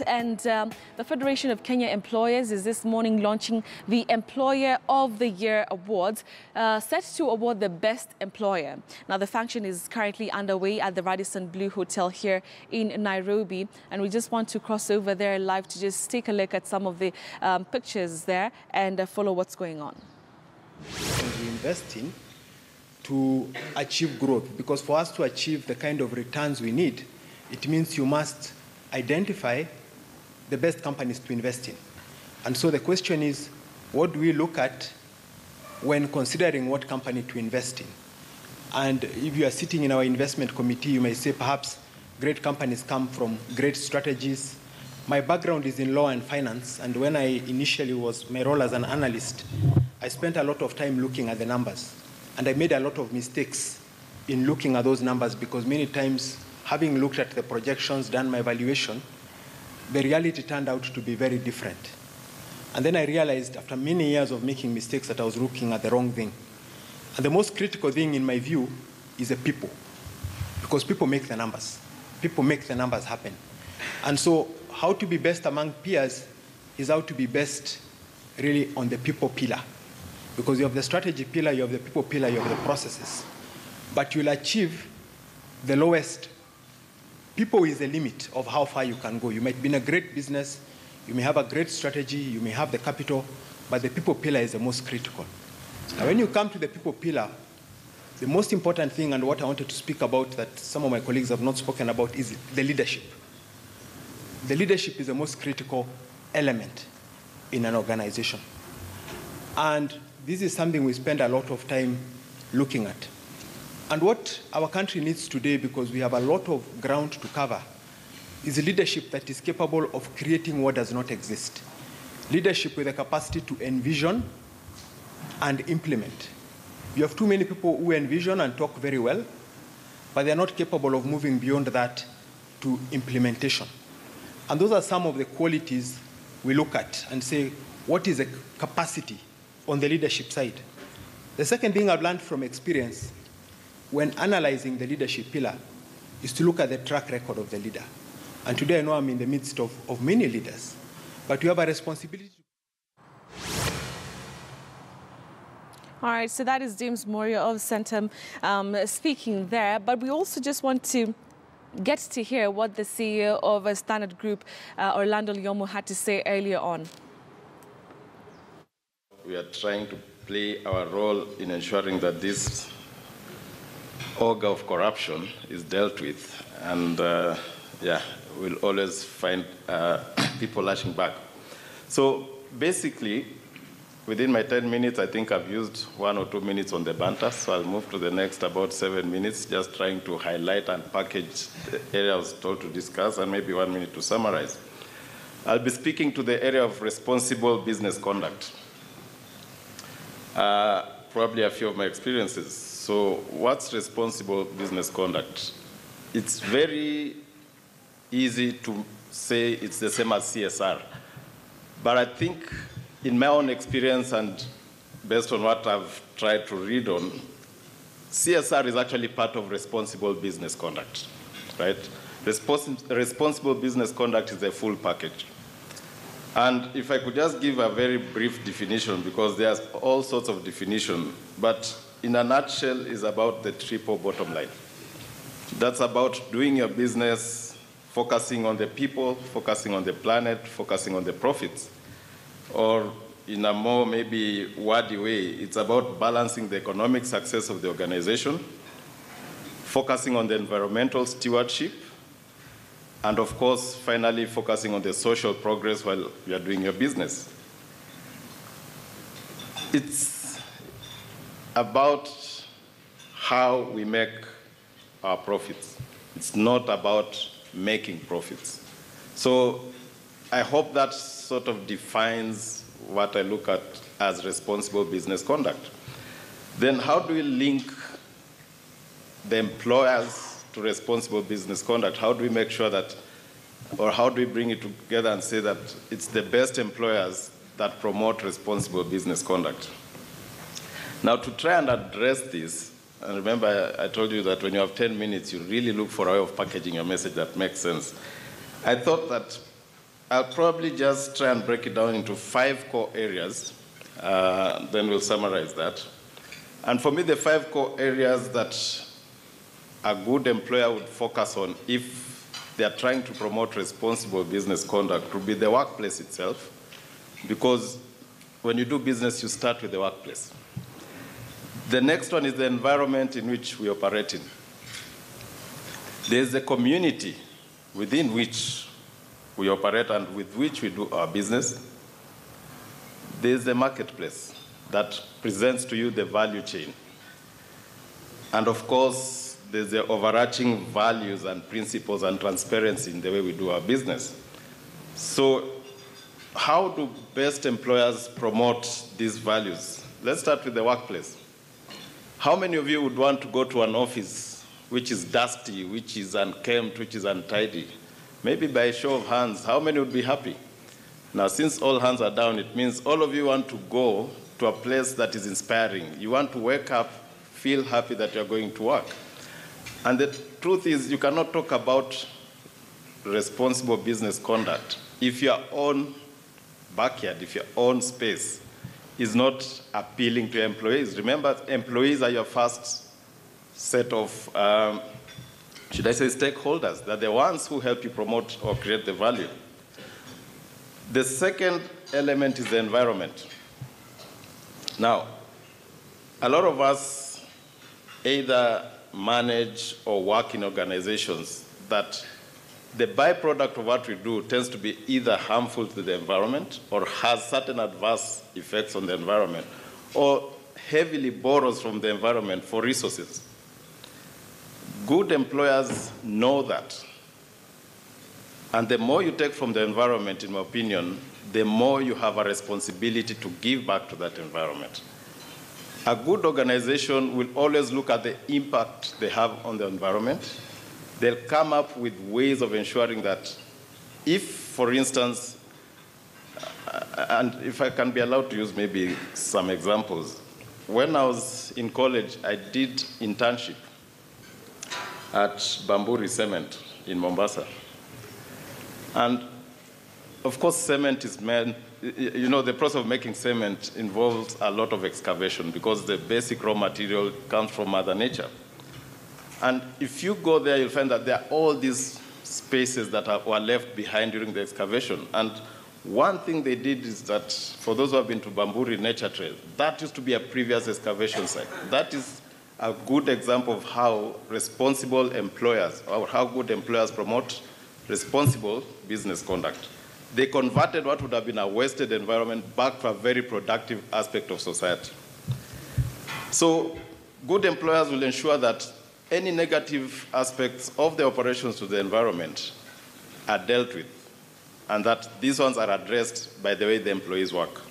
And the Federation of Kenya Employers is this morning launching the Employer of the Year Awards, set to award the best employer. Now, the function is currently underway at the Radisson Blu Hotel here in Nairobi, and we just want to cross over there live to just take a look at some of the pictures there and follow what's going on. We invest in to achieve growth, because for us to achieve the kind of returns we need, it means you must identify the best companies to invest in. And so the question is, what do we look at when considering what company to invest in? And if you are sitting in our investment committee, you may say perhaps great companies come from great strategies. My background is in law and finance, and when I initially was my role as an analyst, I spent a lot of time looking at the numbers. And I made a lot of mistakes in looking at those numbers, because many times, having looked at the projections, done my evaluation, the reality turned out to be very different. And then I realized after many years of making mistakes that I was looking at the wrong thing. And the most critical thing in my view is the people, because people make the numbers. People make the numbers happen. And so how to be best among peers is how to be best really on the people pillar. Because you have the strategy pillar, you have the people pillar, you have the processes. But you'll achieve the lowest. People is the limit of how far you can go. You might be in a great business, you may have a great strategy, you may have the capital, but the people pillar is the most critical. Now, when you come to the people pillar, the most important thing, and what I wanted to speak about that some of my colleagues have not spoken about, is the leadership. The leadership is the most critical element in an organization. And this is something we spend a lot of time looking at. And what our country needs today, because we have a lot of ground to cover, is a leadership that is capable of creating what does not exist. Leadership with the capacity to envision and implement. You have too many people who envision and talk very well, but they're not capable of moving beyond that to implementation. And those are some of the qualities we look at and say, what is the capacity on the leadership side? The second thing I've learned from experience when analyzing the leadership pillar is to look at the track record of the leader. And today I know I'm in the midst of many leaders, but you have a responsibility. All right, so that is James Moria of Centum speaking there, but we also just want to get to hear what the CEO of Standard Group, Orlando Lyomo, had to say earlier on. We are trying to play our role in ensuring that this ogre of corruption is dealt with, and we'll always find people lashing back. So basically, within my 10 minutes, I think I've used 1 or 2 minutes on the banter, so I'll move to the next about 7 minutes, just trying to highlight and package the area I was told to discuss, and maybe 1 minute to summarize. I'll be speaking to the area of responsible business conduct. Probably a few of my experiences. So what's responsible business conduct? It's very easy to say it's the same as CSR. But I think in my own experience and based on what I've tried to read on, CSR is actually part of responsible business conduct, right? Responsible business conduct is a full package. And if I could just give a very brief definition, because there's all sorts of definition, but in a nutshell, is about the triple bottom line. That's about doing your business, focusing on the people, focusing on the planet, focusing on the profits. Or in a more maybe wordy way, it's about balancing the economic success of the organization, focusing on the environmental stewardship, and of course, finally, focusing on the social progress while you are doing your business. It's about how we make our profits. It's not about making profits. So I hope that sort of defines what I look at as responsible business conduct. Then how do we link the employers to responsible business conduct? How do we make sure that, or how do we bring it together and say that it's the best employers that promote responsible business conduct? Now, to try and address this, and remember I told you that when you have 10 minutes, you really look for a way of packaging your message that makes sense. I thought that I'll probably just try and break it down into 5 core areas, then we'll summarize that. And for me, the 5 core areas that a good employer would focus on if they are trying to promote responsible business conduct would be the workplace itself, because when you do business, you start with the workplace. The next one is the environment in which we operate in. There's a community within which we operate and with which we do our business. There's the marketplace that presents to you the value chain. And of course, there's the overarching values and principles and transparency in the way we do our business. So how do best employers promote these values? Let's start with the workplace. How many of you would want to go to an office which is dusty, which is unkempt, which is untidy? Maybe by a show of hands, how many would be happy? Now, since all hands are down, it means all of you want to go to a place that is inspiring. You want to wake up, feel happy that you're going to work. And the truth is, you cannot talk about responsible business conduct if your own backyard, if your own space is not appealing to employees. Remember, employees are your first set of, should I say, stakeholders. They're the ones who help you promote or create the value. The second element is the environment. Now, a lot of us either manage or work in organizations that the byproduct of what we do tends to be either harmful to the environment or has certain adverse effects on the environment, or heavily borrows from the environment for resources. Good employers know that. And the more you take from the environment, in my opinion, the more you have a responsibility to give back to that environment. A good organization will always look at the impact they have on the environment. They'll come up with ways of ensuring that if, for instance, and if I can be allowed to use maybe some examples, when I was in college, I did internship at Bamburi Cement in Mombasa. And of course, cement is meant, you know, the process of making cement involves a lot of excavation because the basic raw material comes from Mother Nature. And if you go there, you'll find that there are all these spaces that were left behind during the excavation. And one thing they did is that, for those who have been to Bamburi Nature Trail, that used to be a previous excavation site. That is a good example of how responsible employers, or how good employers promote responsible business conduct. They converted what would have been a wasted environment back to a very productive aspect of society. So good employers will ensure that any negative aspects of the operations to the environment are dealt with, and that these ones are addressed by the way the employees work.